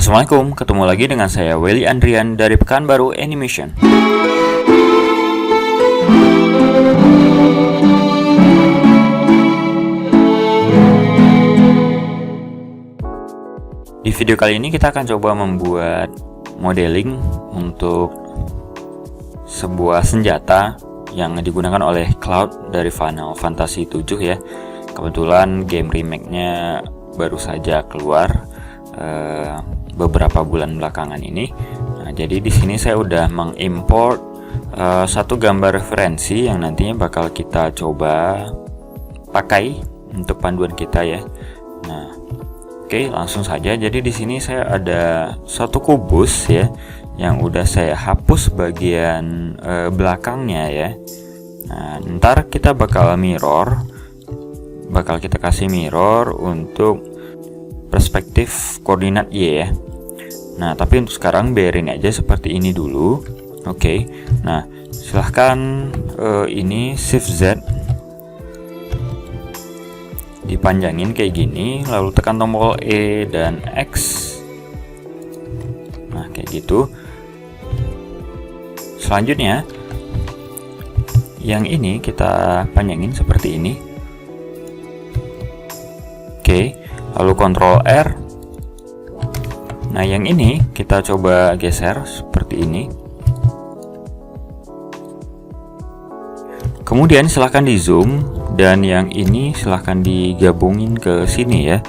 Assalamualaikum, ketemu lagi dengan saya Welly Andrian dari Pekanbaru Animation. Di video kali ini kita akan coba membuat modeling untuk sebuah senjata yang digunakan oleh Cloud dari Final Fantasy 7 ya. Kebetulan game remake-nya baru saja keluar beberapa bulan belakangan ini. Nah, jadi di sini saya udah mengimport satu gambar referensi yang nantinya bakal kita coba pakai untuk panduan kita ya. Nah, oke, langsung saja. Jadi di sini saya ada satu kubus ya yang udah saya hapus bagian belakangnya ya. Nah, ntar kita bakal kita kasih mirror untuk perspektif koordinat Y ya. Nah, tapi untuk sekarang biarin aja seperti ini dulu. Oke. Nah, silahkan ini Shift Z dipanjangin kayak gini, lalu tekan tombol E dan X. Nah, kayak gitu. Selanjutnya yang ini kita panjangin seperti ini. Oke. Lalu Ctrl R. Nah, yang ini kita coba geser seperti ini. Kemudian silahkan di zoom, dan yang ini silahkan digabungin ke sini ya,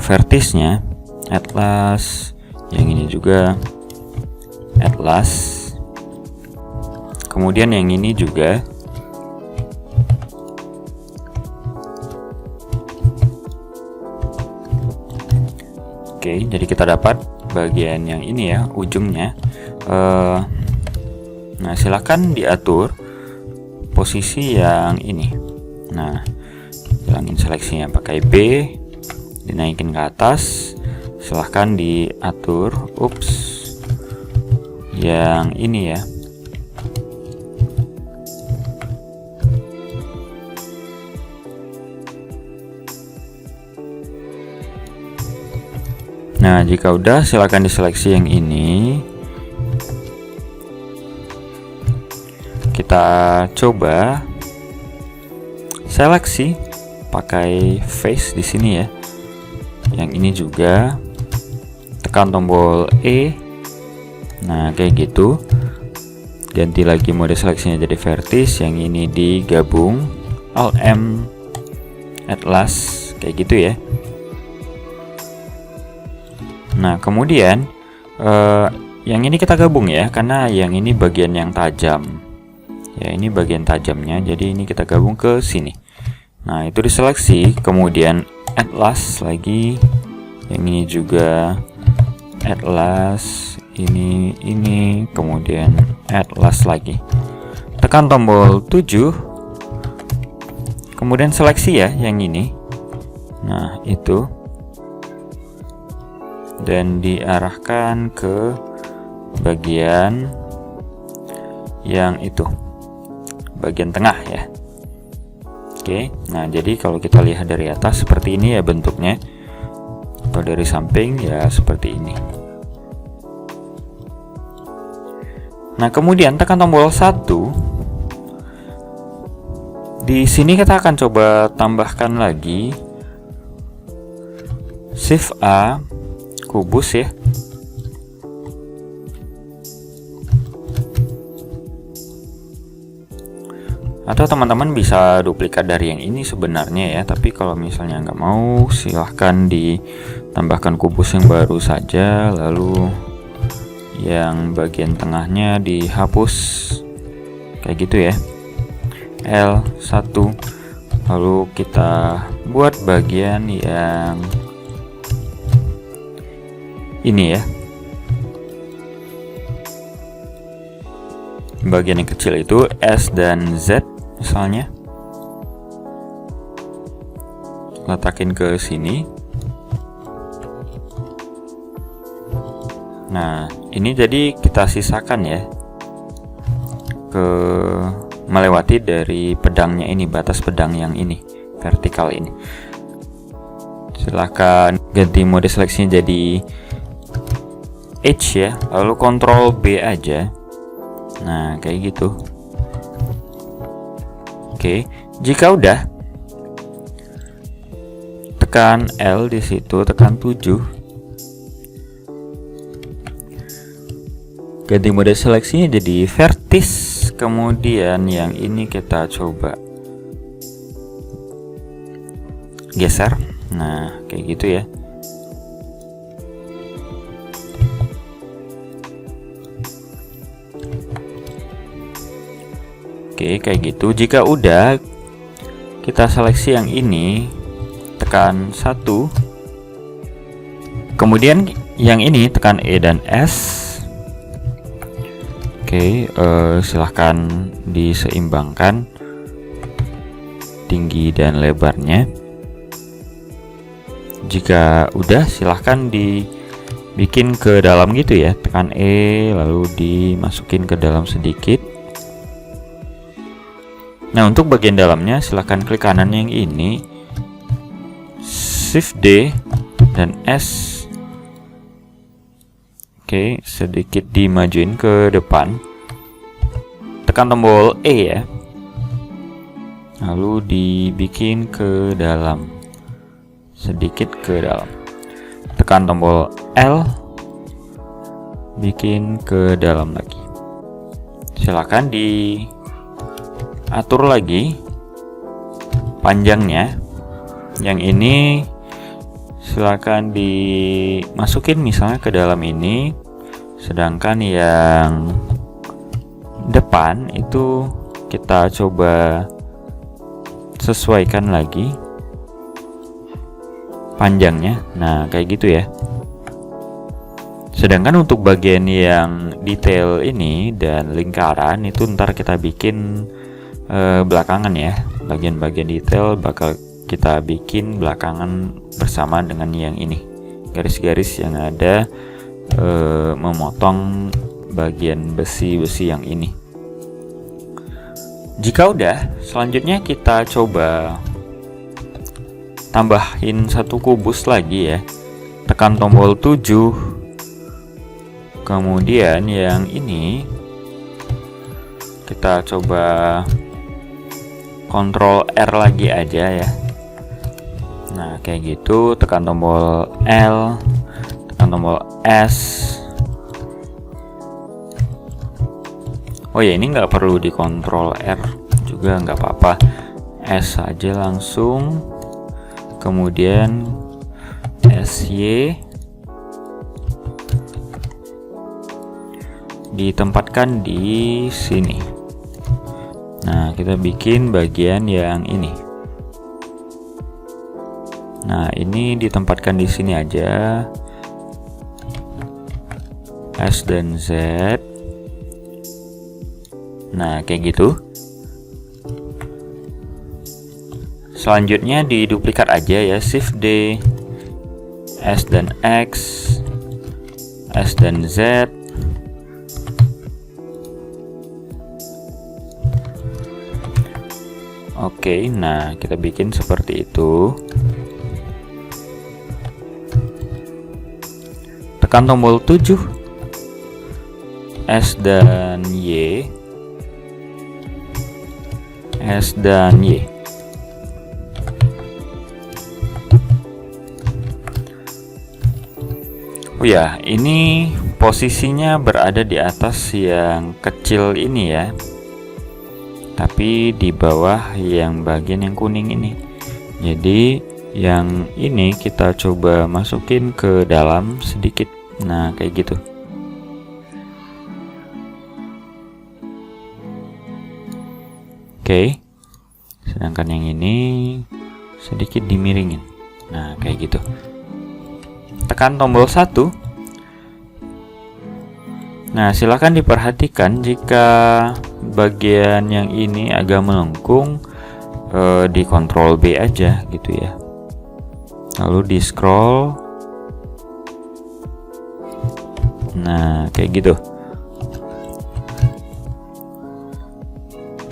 vertisnya Atlas, yang ini juga Atlas, kemudian yang ini juga. Oke, jadi kita dapat bagian yang ini ya, ujungnya. Nah, silahkan diatur posisi yang ini. Nah, hilangin seleksinya pakai B, dinaikin ke atas. Silahkan diatur, yang ini ya. Nah, jika udah, silakan diseleksi yang ini. Kita coba seleksi pakai face di sini ya. Yang ini juga tekan tombol E. Nah, kayak gitu. Ganti lagi mode seleksinya jadi vertis, yang ini digabung Alt M Atlas kayak gitu ya. Nah, kemudian yang ini kita gabung ya, karena yang ini bagian yang tajam. Ya, ini bagian tajamnya, jadi ini kita gabung ke sini. Nah, itu diseleksi, kemudian Atlas lagi. Yang ini juga Atlas, ini, kemudian Atlas lagi. Tekan tombol 7. Kemudian seleksi ya yang ini. Nah, itu. Dan diarahkan ke bagian yang itu, bagian tengah ya. Oke, nah jadi kalau kita lihat dari atas seperti ini ya bentuknya, atau dari samping ya seperti ini. Nah, kemudian tekan tombol 1. Di sini kita akan coba tambahkan lagi Shift A kubus ya. Atau teman-teman bisa duplikat dari yang ini sebenarnya ya, tapi kalau misalnya nggak mau, silahkan ditambahkan kubus yang baru saja, lalu yang bagian tengahnya dihapus kayak gitu ya, L1. Lalu kita buat bagian yang ini ya, bagian yang kecil itu S dan Z misalnya, letakin ke sini. Nah, ini jadi kita sisakan ya, ke melewati dari pedangnya ini, batas pedang yang ini, vertikal ini. Silahkan ganti mode seleksinya jadi H ya, lalu Ctrl B aja. Nah, kayak gitu. Oke, jika udah, tekan L di situ, tekan 7. Ganti mode seleksinya jadi vertis. Kemudian yang ini kita coba geser. Nah, kayak gitu ya. Oke, kayak gitu. Jika udah, kita seleksi yang ini, tekan 1. Kemudian yang ini tekan E dan S. Oke, silahkan diseimbangkan tinggi dan lebarnya. Jika udah, silahkan dibikin ke dalam gitu ya. Tekan E, lalu dimasukin ke dalam sedikit. Nah, untuk bagian dalamnya silahkan klik kanan yang ini, Shift D dan S. Oke, sedikit dimajuin ke depan. Tekan tombol E ya. Lalu dibikin ke dalam, sedikit ke dalam. Tekan tombol L, bikin ke dalam lagi. Silahkan diatur lagi panjangnya. Yang ini silakan dimasukin misalnya ke dalam ini, sedangkan yang depan itu kita coba sesuaikan lagi panjangnya. Nah, kayak gitu ya. Sedangkan untuk bagian yang detail ini dan lingkaran itu ntar kita bikin belakangan ya. Bagian-bagian detail bakal kita bikin belakangan bersama dengan yang ini, garis-garis yang ada memotong bagian besi-besi yang ini. Jika udah, selanjutnya kita coba tambahin satu kubus lagi ya. Tekan tombol 7. Kemudian yang ini kita coba Ctrl R lagi aja ya. Nah, kayak gitu. Tekan tombol L, tekan tombol S. Oh ya, ini nggak perlu di Ctrl R juga, nggak apa-apa. S aja langsung. Kemudian SY ditempatkan di sini. Nah, kita bikin bagian yang ini. Nah, ini ditempatkan di sini aja. S dan Z. Nah, kayak gitu. Selanjutnya diduplikat aja ya, Shift D, S dan X, S dan Z. Oke, nah kita bikin seperti itu. Tekan tombol 7, S dan Y, S dan Y. Oh ya, ini posisinya berada di atas yang kecil ini ya, tapi di bawah yang bagian yang kuning ini. Jadi yang ini kita coba masukin ke dalam sedikit. Nah, kayak gitu. Oke. Sedangkan yang ini sedikit dimiringin. Nah, kayak gitu. Tekan tombol 1. Nah, silakan diperhatikan jika bagian yang ini agak melengkung, di Ctrl B aja gitu ya. Lalu di scroll. Nah, kayak gitu.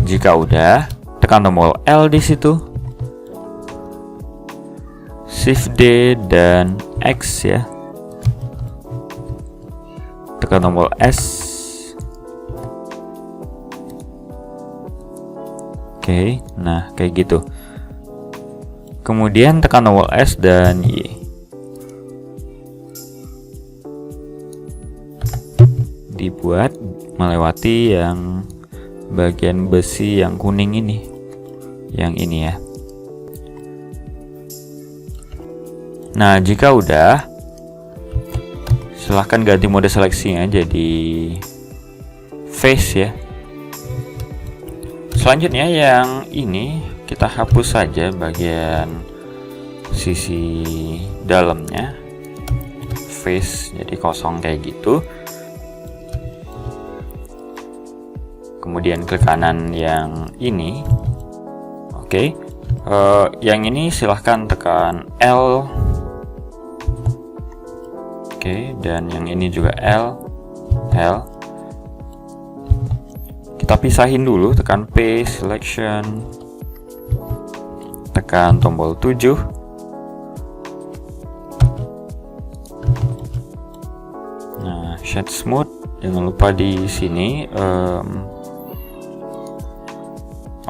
Jika udah, tekan tombol L di situ. Shift D dan X ya. tekan tombol S. Oke, nah kayak gitu. Kemudian tekan tombol S dan Y. Dibuat melewati yang bagian besi yang kuning ini, yang ini ya. Nah, jika udah, silahkan ganti mode seleksinya jadi face ya. Selanjutnya yang ini kita hapus saja bagian sisi dalamnya, face jadi kosong kayak gitu. Kemudian klik kanan yang ini. Oke. Yang ini silahkan tekan L. Oke, dan yang ini juga L. Kita pisahin dulu, tekan P, selection, tekan tombol 7. Nah, shade smooth, jangan lupa di sini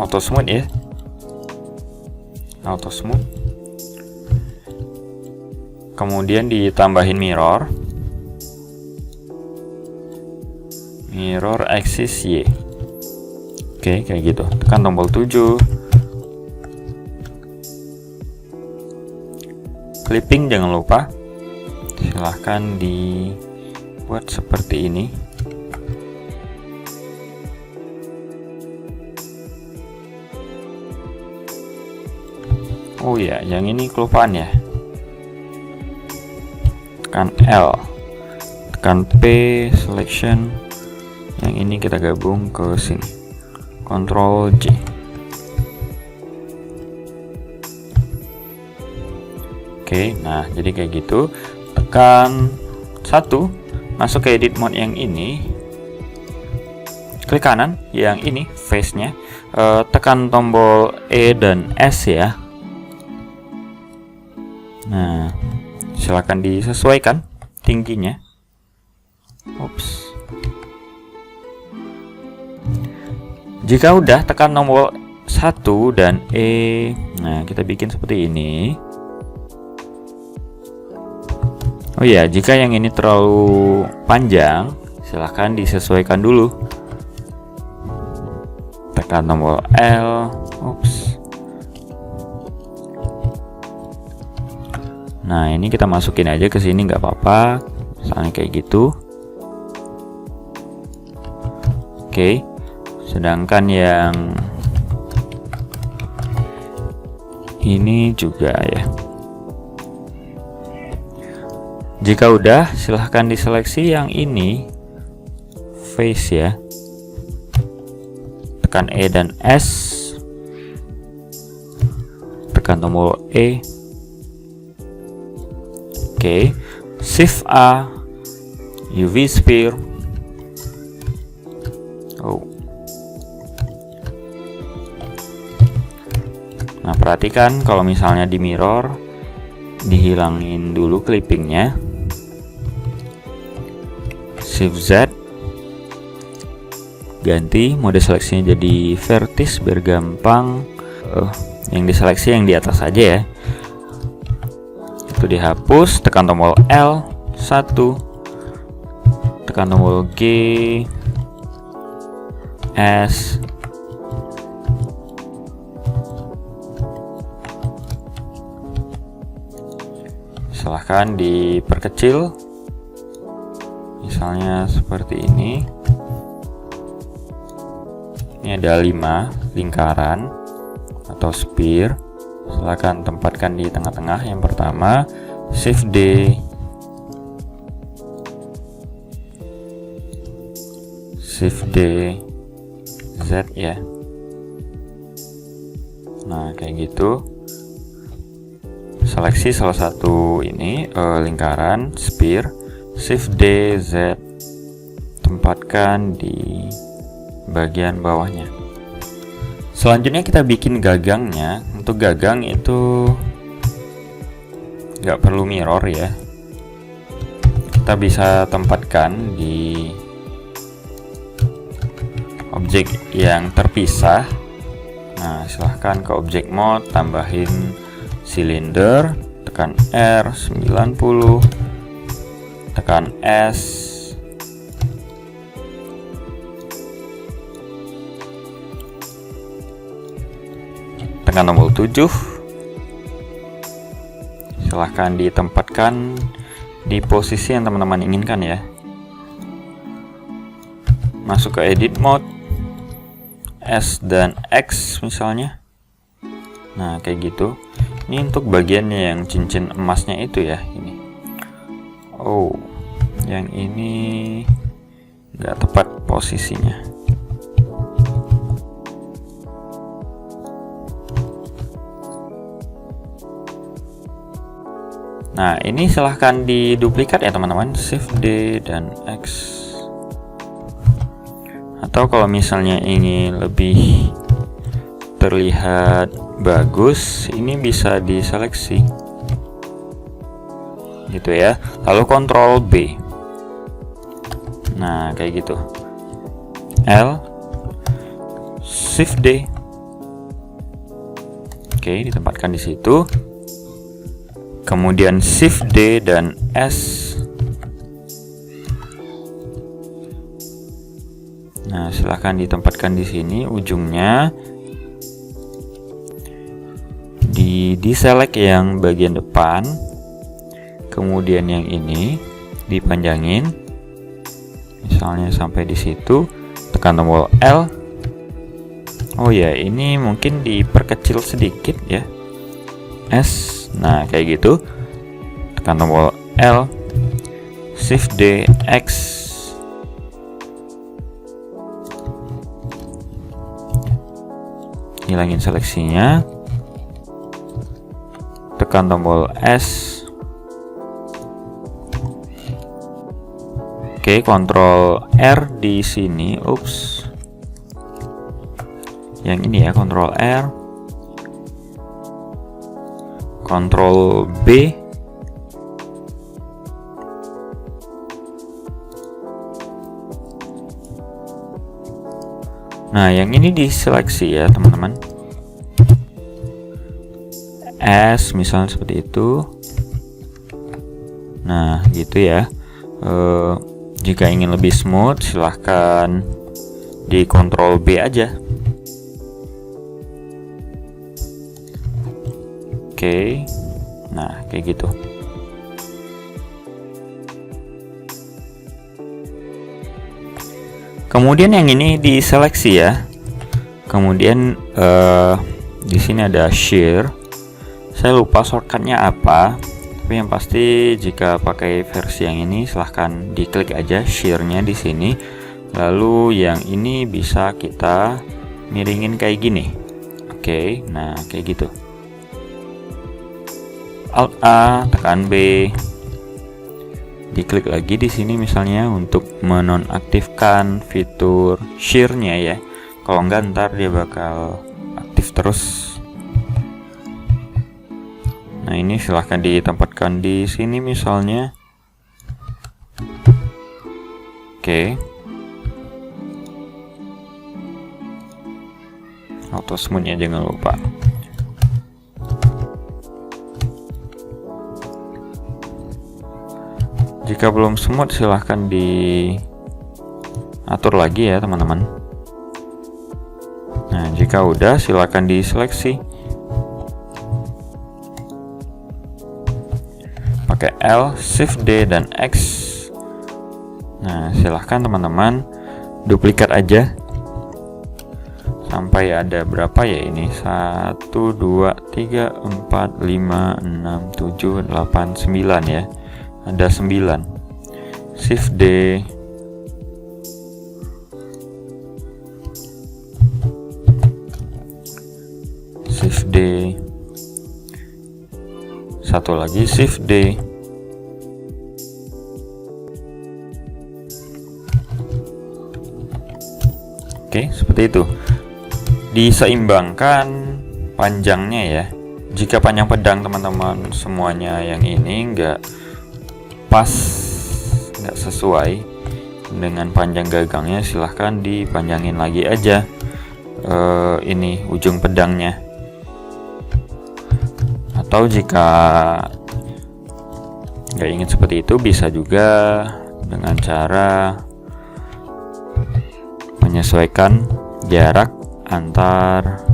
auto smooth ya, auto smooth. Kemudian ditambahin mirror axis Y. Oke, kayak gitu. Tekan tombol 7. Clipping jangan lupa. Silahkan dibuat seperti ini. Oh ya, yang ini kelupaan ya. Tekan L, tekan P, selection. Yang ini kita gabung ke sini. Ctrl J. Oke, nah jadi kayak gitu. Tekan 1, masuk ke edit mode yang ini. Klik kanan yang ini, face-nya. Tekan tombol E dan S ya. Nah, silakan disesuaikan tingginya. Ups. Jika udah, tekan tombol 1 dan E. Nah, kita bikin seperti ini. Oh ya, jika yang ini terlalu panjang, silahkan disesuaikan dulu. Tekan tombol L. Ups. Nah, ini kita masukin aja ke sini, nggak apa-apa, misalnya kayak gitu. Oke, sedangkan yang ini juga ya. Jika udah, silahkan diseleksi yang ini, face ya. Tekan E dan S, tekan tombol E. Oke, Shift A, UV sphere. Oh. Nah, perhatikan kalau misalnya di mirror, dihilangin dulu clippingnya. Shift Z, ganti mode seleksinya jadi vertex biar gampang. Yang diseleksi yang di atas aja ya. Itu dihapus, tekan tombol L1, tekan tombol G, S, silahkan diperkecil, misalnya seperti ini. Ini ada 5 lingkaran atau sphere. Silahkan tempatkan di tengah-tengah. Yang pertama, Shift D, Shift D, Z ya. Nah, kayak gitu. Seleksi salah satu ini lingkaran, sphere, Shift D, Z, tempatkan di bagian bawahnya. Selanjutnya kita bikin gagangnya. Untuk gagang itu nggak perlu mirror ya. kita bisa tempatkan di objek yang terpisah. Nah, silahkan ke objek mode, tambahin silinder, tekan R 90, tekan S, tekan tombol 7. Silahkan ditempatkan di posisi yang teman-teman inginkan ya. Masuk ke edit mode, S dan X misalnya. Nah, kayak gitu. Ini untuk bagiannya yang cincin emasnya itu ya, ini. Oh, yang ini nggak tepat posisinya. Nah, ini silahkan diduplikat ya teman-teman, Shift D dan X. Atau kalau misalnya ini lebih terlihat bagus, ini bisa diseleksi gitu ya, lalu Ctrl B. Nah, kayak gitu. L, Shift D. Oke, ditempatkan di situ. Kemudian Shift D dan S. Nah, silahkan ditempatkan di sini ujungnya. Diselect yang bagian depan. Kemudian yang ini dipanjangin. Misalnya sampai di situ, tekan tombol L. Oh ya, ini mungkin diperkecil sedikit ya. S. Nah, kayak gitu. Tekan tombol L. Shift D, X. Hilangin seleksinya, tekan tombol S. Oke, Ctrl R di sini. Ups, yang ini ya, Ctrl R, Ctrl B. Nah, yang ini diseleksi ya teman-teman. S misalnya seperti itu. Nah, gitu ya. Jika ingin lebih smooth, silahkan di Ctrl B aja. Oke. Nah, kayak gitu. Kemudian yang ini diseleksi ya. Kemudian di sini ada shear. Saya lupa shortcutnya apa. Tapi yang pasti jika pakai versi yang ini silahkan diklik aja shear-nya di sini. Lalu yang ini bisa kita miringin kayak gini. Oke, nah kayak gitu. Alt A, tekan B. Diklik lagi di sini misalnya untuk menonaktifkan fitur shear-nya ya. Kalau enggak ntar dia bakal aktif terus. Nah, ini silahkan ditempatkan di sini misalnya. Oke. Auto smooth-nya jangan lupa. Jika belum smooth, silahkan diatur lagi ya teman-teman. Nah, jika udah silahkan diseleksi. Pakai L, Shift D dan X. Nah, silahkan teman-teman duplikat aja sampai ada berapa ya ini? 1, 2, 3, 4, 5, 6, 7, 8, 9 ya. Ada 9. Shift D. Shift D. Satu lagi Shift D. Oke, seperti itu. Diseimbangkan panjangnya ya. Jika panjang pedang teman-teman semuanya yang ini enggak pas sesuai dengan panjang gagangnya, silahkan dipanjangin lagi aja ini ujung pedangnya. Atau jika nggak ingin seperti itu, bisa juga dengan cara menyesuaikan jarak antar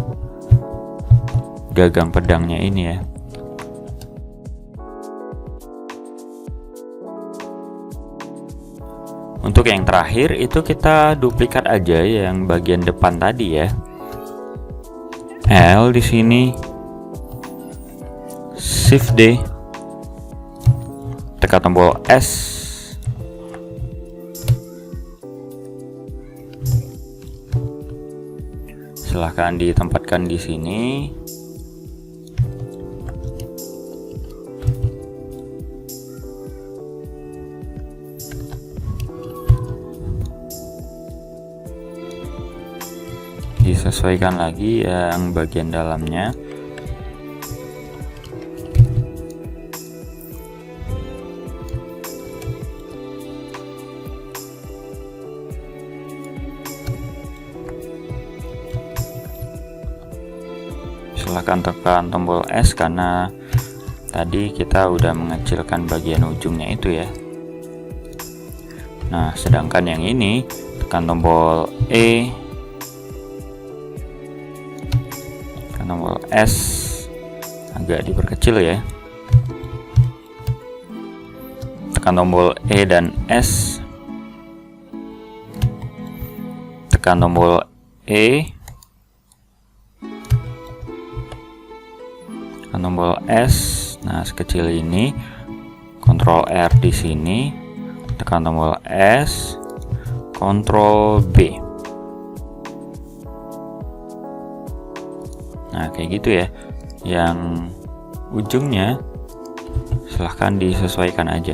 gagang pedangnya ini ya. Untuk yang terakhir itu kita duplikat aja yang bagian depan tadi ya. L di sini, Shift D, tekan tombol S, silahkan ditempatkan di sini. Disesuaikan lagi yang bagian dalamnya. Silahkan tekan tombol S karena tadi kita udah mengecilkan bagian ujungnya itu ya. Nah, sedangkan yang ini tekan tombol E, tombol S, agak diperkecil ya, tekan tombol E dan S, tekan tombol E, tekan tombol S, nah sekecil ini, Ctrl R di sini, tekan tombol S, Ctrl B. Nah kayak gitu ya, yang ujungnya silahkan disesuaikan aja.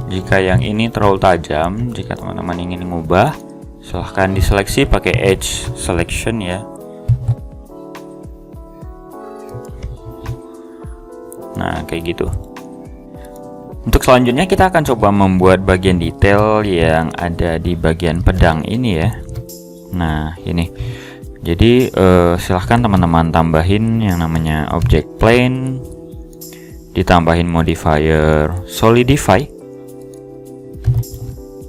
Jika yang ini terlalu tajam, jika teman-teman ingin mengubah, silahkan diseleksi pakai Edge Selection ya. Nah kayak gitu. Untuk selanjutnya kita akan coba membuat bagian detail yang ada di bagian pedang ini ya. Nah ini, jadi silahkan teman-teman tambahin yang namanya object plane, ditambahin modifier solidify,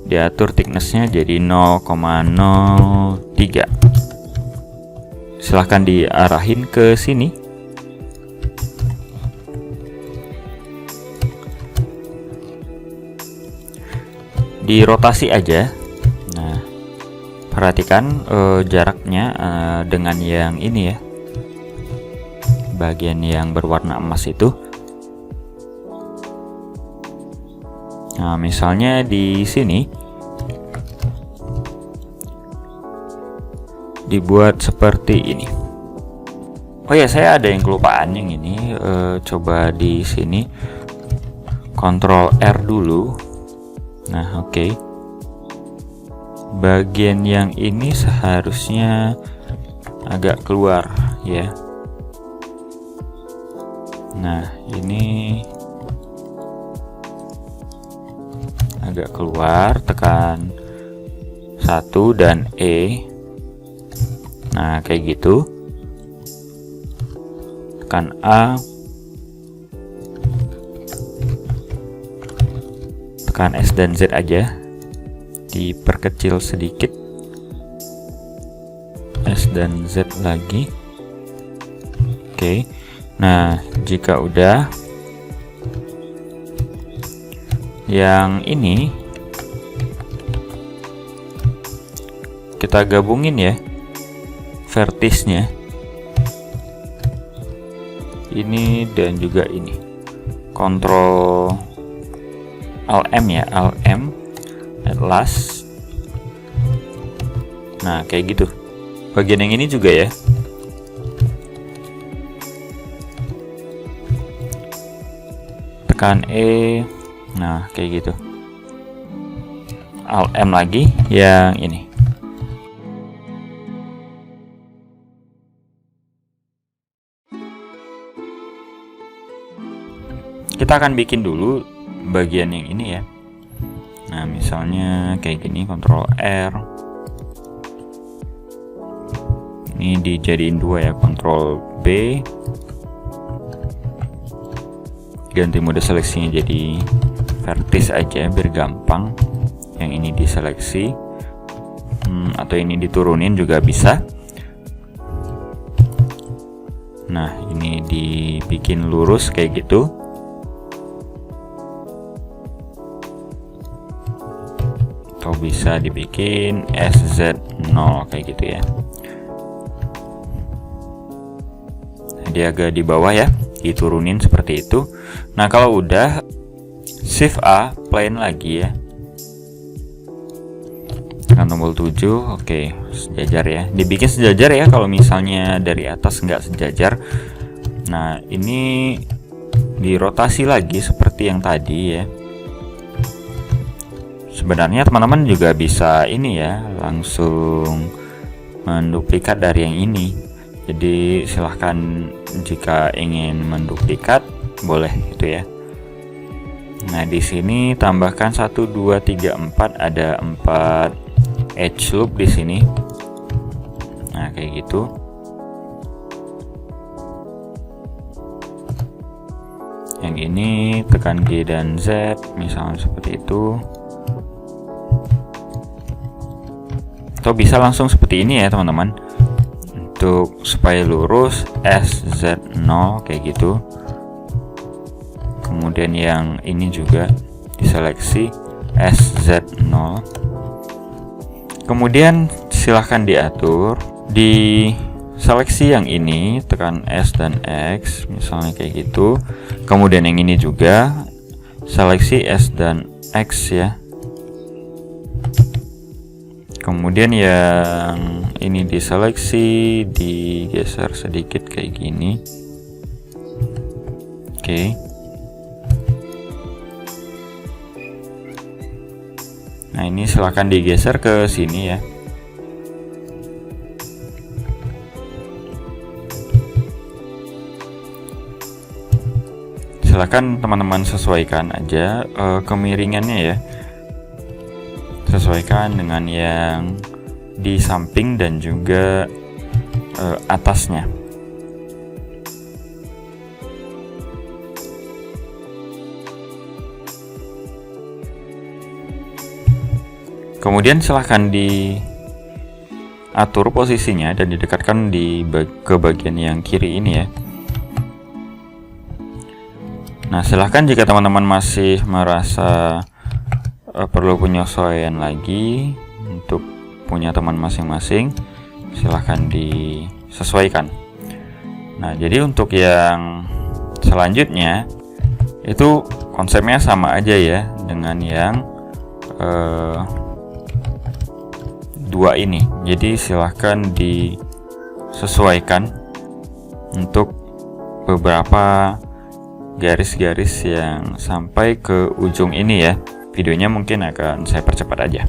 diatur thicknessnya jadi 0,03. Silahkan diarahin ke sini. Dirotasi aja. Nah, perhatikan jaraknya dengan yang ini ya, bagian yang berwarna emas itu. Nah, misalnya di sini dibuat seperti ini. Oh ya, saya ada yang kelupaan yang ini. Coba di sini Ctrl R dulu. Nah oke. Bagian yang ini seharusnya agak keluar ya. Nah ini agak keluar, tekan 1 dan E. Nah kayak gitu. Tekan A, tekan S dan Z aja, diperkecil sedikit, S dan Z lagi. Oke. Nah jika udah, yang ini kita gabungin ya, vertisnya ini dan juga ini, Ctrl Alt M ya, Alt M, at last. Nah kayak gitu. Bagian yang ini juga ya. Tekan E. Nah kayak gitu. Alt M lagi yang ini. kita akan bikin dulu bagian yang ini ya. Nah, misalnya kayak gini, Ctrl R. Ini dijadiin 2 ya, Ctrl B. Ganti mode seleksinya jadi vertis aja biar gampang. Yang ini diseleksi, atau ini diturunin juga bisa. Nah, ini dibikin lurus kayak gitu. Atau bisa dibikin SZ0 kayak gitu ya. Nah, dia agak di bawah ya, diturunin seperti itu. Nah, kalau udah Shift A, plane lagi ya. Tekan tombol 7, oke, sejajar ya. Dibikin sejajar ya kalau misalnya dari atas nggak sejajar. Nah, ini dirotasi lagi seperti yang tadi ya. Sebenarnya teman-teman juga bisa ini ya, langsung menduplikat dari yang ini. Jadi silahkan jika ingin menduplikat boleh gitu ya. Nah, di sini tambahkan 1 2 3 4, ada 4 edge loop di sini. Nah, kayak gitu. Yang ini tekan G dan Z, misalnya seperti itu. Atau bisa langsung seperti ini ya teman-teman. Untuk supaya lurus SZ0 kayak gitu. Kemudian yang ini juga diseleksi SZ0. Kemudian silahkan diatur di seleksi yang ini, tekan S dan X misalnya kayak gitu. Kemudian yang ini juga seleksi S dan X ya. Kemudian yang ini diseleksi, digeser sedikit kayak gini. Oke. Nah, ini silahkan digeser ke sini ya. Silahkan teman-teman sesuaikan aja kemiringannya ya. Sesuaikan dengan yang di samping dan juga atasnya. Kemudian silahkan diatur posisinya dan didekatkan ke bagian yang kiri ini ya. Nah, silahkan jika teman-teman masih merasa perlu penyesuaian lagi untuk punya teman masing-masing, silahkan disesuaikan. Nah, jadi untuk yang selanjutnya itu konsepnya sama aja ya dengan yang 2 ini. Jadi silahkan disesuaikan untuk beberapa garis-garis yang sampai ke ujung ini ya. Videonya mungkin akan saya percepat aja.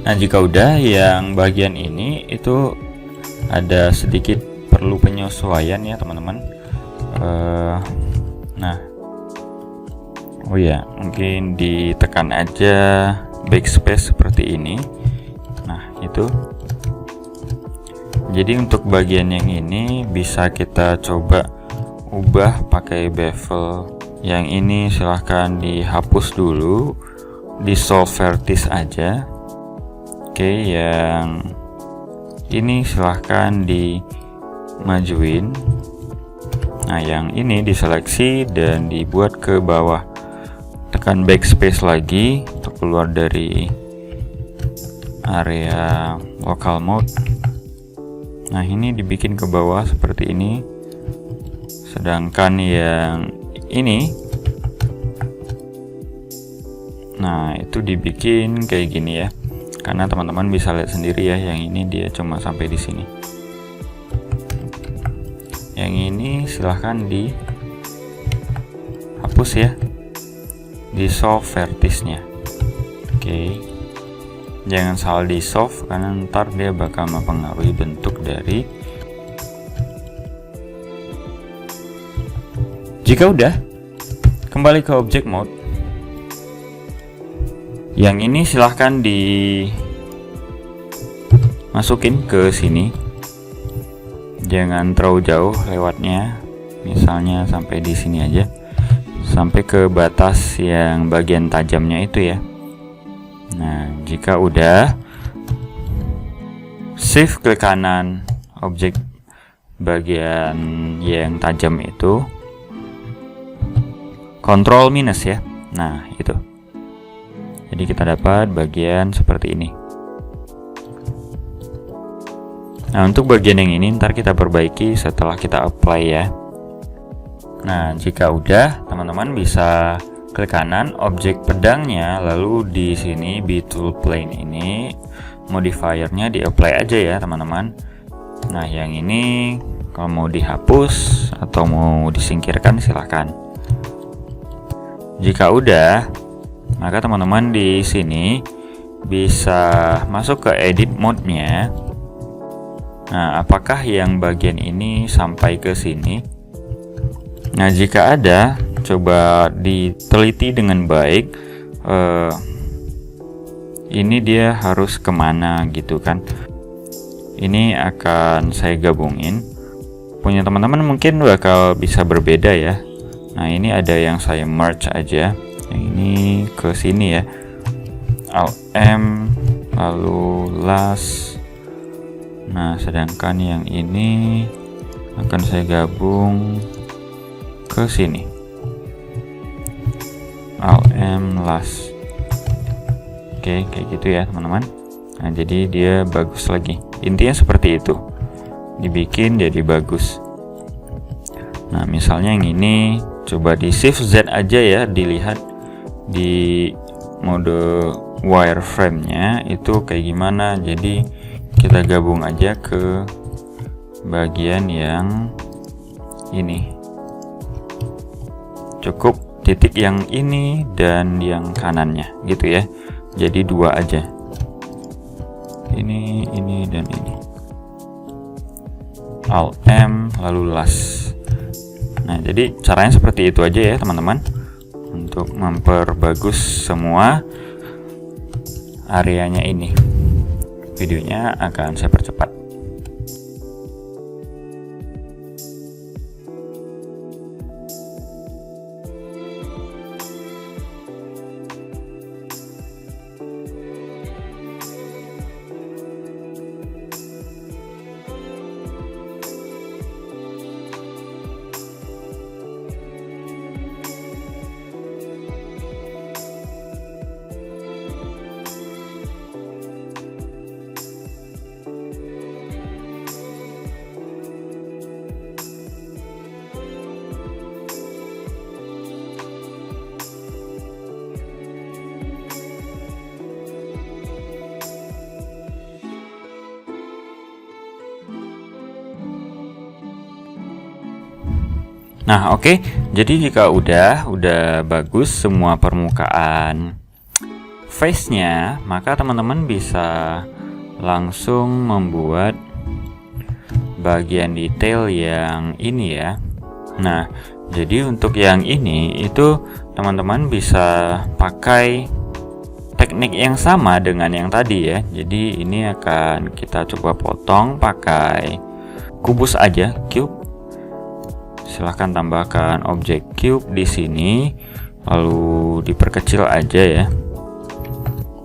Nah, jika udah yang bagian ini itu ada sedikit perlu penyesuaian ya teman-teman. Nah, oh ya, mungkin ditekan aja backspace seperti ini. Nah, itu. Jadi untuk bagian yang ini bisa kita coba ubah pakai bevel. Yang ini silahkan dihapus dulu, di solve vertex aja. Oke, yang ini silahkan dimajuin. Nah, yang ini diseleksi dan dibuat ke bawah. silahkan backspace lagi untuk keluar dari area local mode. Nah, ini dibikin ke bawah seperti ini, sedangkan yang ini, nah itu dibikin kayak gini ya, karena teman-teman bisa lihat sendiri ya, yang ini dia cuma sampai di sini. Yang ini silahkan dihapus ya, di solve vertisnya. Oke, jangan salah di solve karena ntar dia bakal mempengaruhi bentuk dari. Jika udah, kembali ke object mode. Yang ini silahkan dimasukin ke sini. Jangan terlalu jauh lewatnya, misalnya sampai di sini aja, sampai ke batas yang bagian tajamnya itu ya. Nah, jika udah, shift klik kanan objek bagian yang tajam itu, Ctrl minus ya. Nah, itu. Jadi kita dapat bagian seperti ini. Nah, untuk bagian yang ini ntar kita perbaiki setelah kita apply ya. Nah, jika udah, teman-teman bisa klik kanan objek pedangnya, lalu di sini tool plane ini modifiernya di apply aja ya, teman-teman. Nah, yang ini kalau mau dihapus atau mau disingkirkan silahkan. Jika udah, maka teman-teman di sini bisa masuk ke edit mode-nya. Nah, apakah yang bagian ini sampai ke sini? Nah, jika ada, coba diteliti dengan baik. Ini dia harus kemana gitu kan? Ini akan saya gabungin. Punya teman-teman mungkin bakal bisa berbeda ya. Nah, ini ada yang saya merge aja. Yang ini ke sini ya. Alt M lalu last. Nah, sedangkan yang ini akan saya gabung ke sini. Alt M last. Oke, kayak gitu ya, teman-teman. Nah, jadi dia bagus lagi. Intinya seperti itu. Dibikin jadi bagus. Nah, misalnya yang ini coba di shift Z aja ya, dilihat di mode wireframe-nya itu kayak gimana. Jadi kita gabung aja ke bagian yang ini. Cukup titik yang ini dan yang kanannya gitu ya. Jadi dua aja. Ini dan ini. Alt M lalu last. Nah, jadi caranya seperti itu aja ya, teman-teman. Untuk memperbagus semua areanya ini. Videonya akan saya percepat. Nah, oke. Jadi jika udah bagus semua permukaan face-nya, maka teman-teman bisa langsung membuat bagian detail yang ini ya. Nah, jadi untuk yang ini itu teman-teman bisa pakai teknik yang sama dengan yang tadi ya. Jadi ini akan kita coba potong pakai kubus aja, cube. Silahkan tambahkan objek cube di sini, lalu diperkecil aja ya,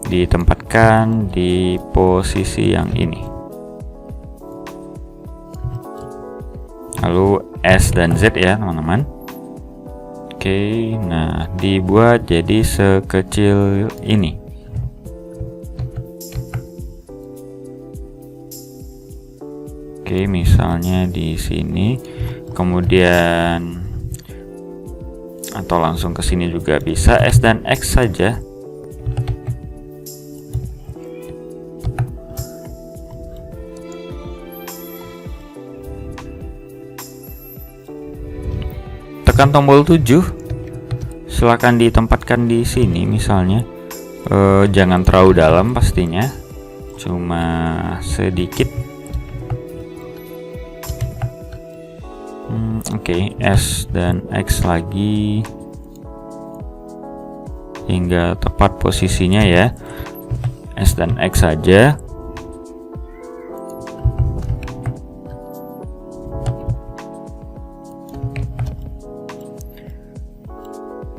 ditempatkan di posisi yang ini, lalu S dan Z ya teman-teman. Oke, nah dibuat jadi sekecil ini. Oke, misalnya di sini, kemudian atau langsung ke sini juga bisa, S dan X saja. Tekan tombol 7, silakan ditempatkan di sini misalnya. Jangan terlalu dalam pastinya, cuma sedikit. Oke, S dan X lagi hingga tepat posisinya ya. S dan X saja.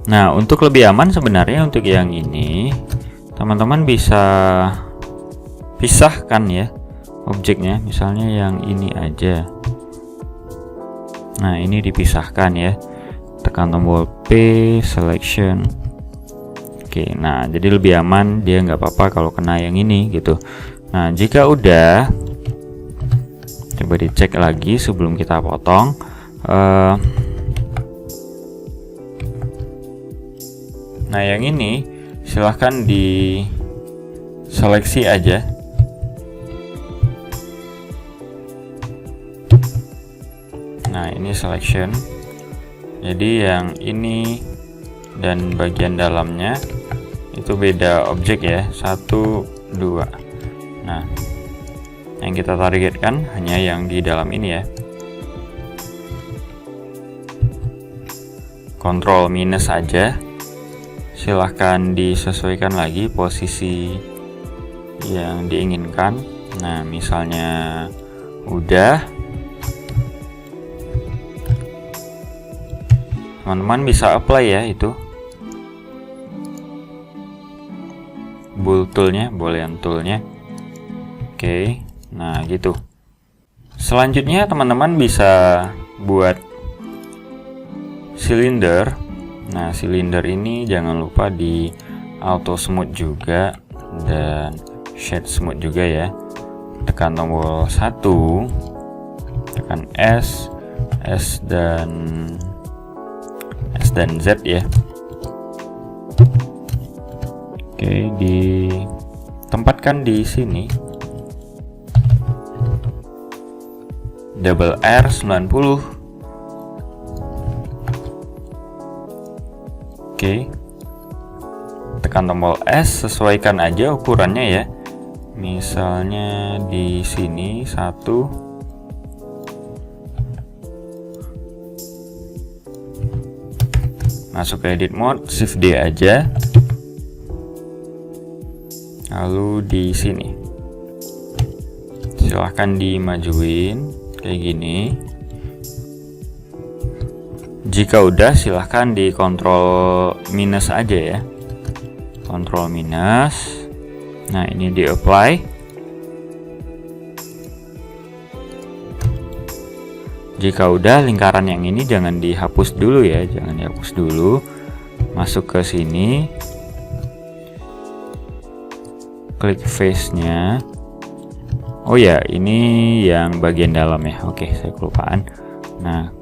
Nah, untuk lebih aman sebenarnya untuk yang ini, teman-teman bisa pisahkan ya objeknya, misalnya yang ini aja. Nah, ini dipisahkan ya. Tekan tombol P, selection. Oke, nah jadi lebih aman, dia nggak apa-apa kalau kena yang ini gitu. Nah, jika udah, coba dicek lagi sebelum kita potong. Nah, yang ini silahkan diseleksi aja. Nah, ini selection. Jadi yang ini dan bagian dalamnya itu beda objek ya, 1, 2. Nah, yang kita targetkan hanya yang di dalam ini ya. Ctrl minus saja. Silahkan disesuaikan lagi posisi yang diinginkan. Nah, misalnya udah, teman-teman bisa apply ya itu bull toolnya, boolean toolnya. Oke, nah gitu. Selanjutnya teman-teman bisa buat silinder. Nah, silinder ini jangan lupa di auto smooth juga dan shade smooth juga ya. Tekan tombol 1, tekan S dan Z ya. Oke, ditempatkan di sini. Double R 90. Oke. Tekan tombol S, sesuaikan aja ukurannya ya. Misalnya di sini 1. Masuk ke edit mode, shift D aja. Lalu di sini silahkan dimajuin kayak gini. Jika udah, silahkan di Ctrl minus aja ya. Ctrl minus. Nah, ini di apply. Jika udah, lingkaran yang ini jangan dihapus dulu ya, jangan dihapus dulu. Masuk ke sini, klik face-nya. Oh ya, ini yang bagian dalam ya. Oke, saya kelupaan. Nah,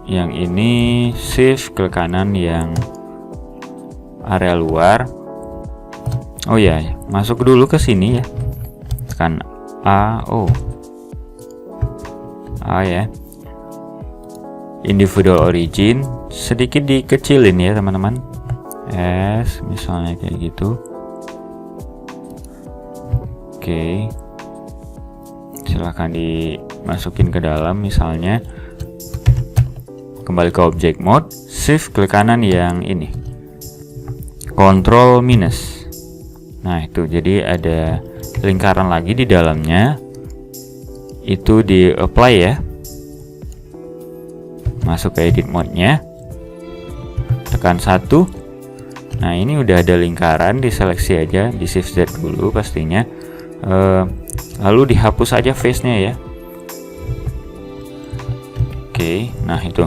yang ini shift ke kanan yang area luar. Oh ya, masuk dulu ke sini ya. Tekan A, A ya. Individual origin sedikit dikecilin ya teman-teman. S misalnya kayak gitu. Oke, silahkan dimasukin ke dalam. Misalnya kembali ke object mode, shift klik kanan yang ini, Ctrl minus. Nah, itu jadi ada lingkaran lagi di dalamnya. Itu di apply ya. Masuk ke edit mode-nya, tekan 1. Nah, ini udah ada lingkaran, diseleksi aja, di shift Z dulu pastinya. Lalu dihapus aja face-nya ya. Oke, nah itu.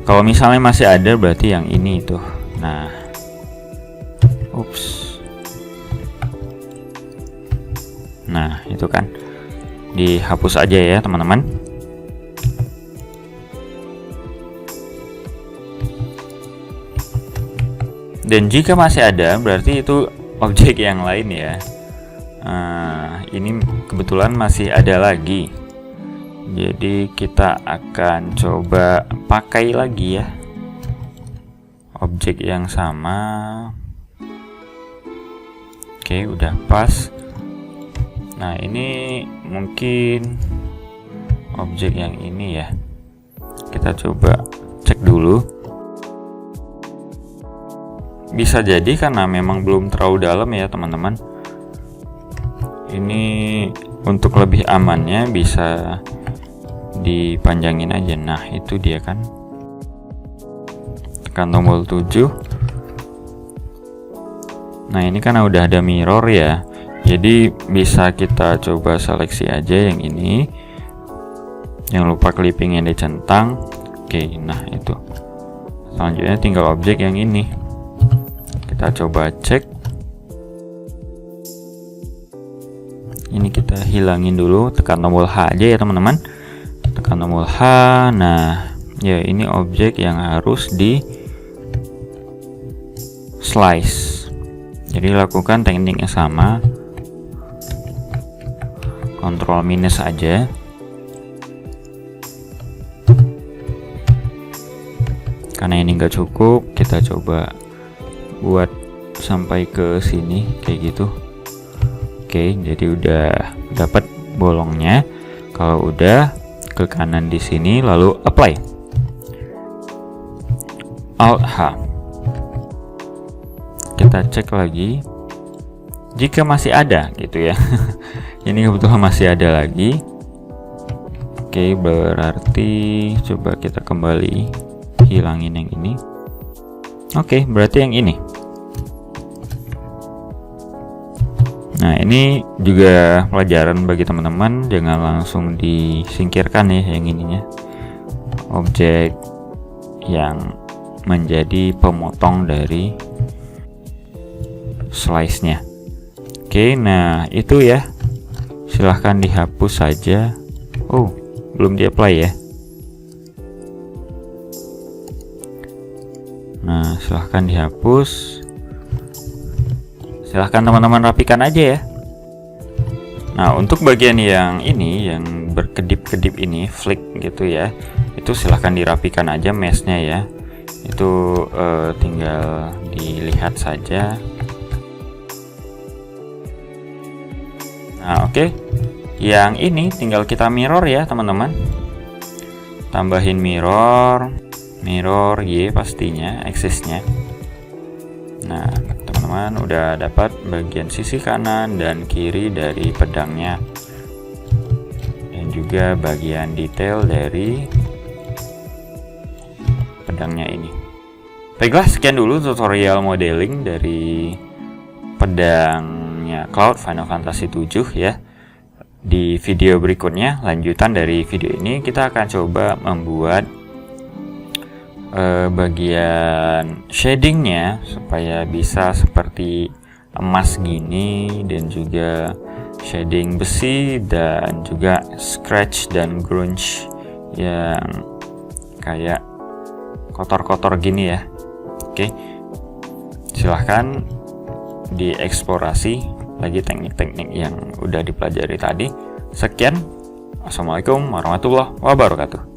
Kalau misalnya masih ada berarti yang ini tuh. Nah, ups. Nah, itu kan dihapus aja ya teman-teman. Dan jika masih ada berarti itu objek yang lain ya. Ini kebetulan masih ada lagi, jadi kita akan coba pakai lagi ya objek yang sama. Oke, udah pas. Nah, ini mungkin objek yang ini ya, kita coba cek dulu. Bisa jadi karena memang belum terlalu dalam ya teman-teman. Ini untuk lebih amannya bisa dipanjangin aja. Nah, itu dia kan. Tekan tombol 7. Nah, ini kan udah ada mirror ya. Jadi bisa kita coba seleksi aja yang ini. Jangan lupa clipping yang dicentang. Oke, nah itu. Selanjutnya tinggal objek yang ini. Kita coba cek. Ini kita hilangin dulu, tekan tombol H aja ya teman-teman. Tekan tombol H. Nah, ya ini objek yang harus di slice. Jadi lakukan teknik yang sama. Ctrl minus aja. Karena ini nggak cukup, kita coba buat sampai ke sini kayak gitu. Oke, jadi udah dapat bolongnya. Kalau udah, ke kanan di sini lalu apply. Alt H. Kita cek lagi. Jika masih ada gitu ya. Ini kebetulan masih ada lagi. Oke, berarti coba kita kembali hilangin yang ini. Oke, berarti yang ini. Nah, ini juga pelajaran bagi teman-teman, jangan langsung disingkirkan ya yang ininya. Objek yang menjadi pemotong dari slice-nya. Oke, nah itu ya. Silahkan dihapus saja. Oh, belum di-apply ya. Nah, silahkan dihapus. Silahkan teman-teman rapikan aja ya. Nah, untuk bagian yang ini, yang berkedip-kedip ini, flick gitu ya, itu silahkan dirapikan aja meshnya ya. Itu tinggal dilihat saja. Nah, oke. Yang ini tinggal kita mirror ya teman-teman. Tambahin mirror Y pastinya, aksesnya. Nah, teman-teman udah dapat bagian sisi kanan dan kiri dari pedangnya, dan juga bagian detail dari pedangnya ini. Baiklah, sekian dulu tutorial modeling dari pedangnya Cloud Final Fantasy 7 ya. Di video berikutnya, lanjutan dari video ini, kita akan coba membuat bagian shadingnya supaya bisa seperti emas gini, dan juga shading besi, dan juga scratch dan grunge yang kayak kotor-kotor gini ya. Oke, silahkan dieksplorasi lagi teknik-teknik yang udah dipelajari tadi. Sekian, assalamualaikum warahmatullahi wabarakatuh.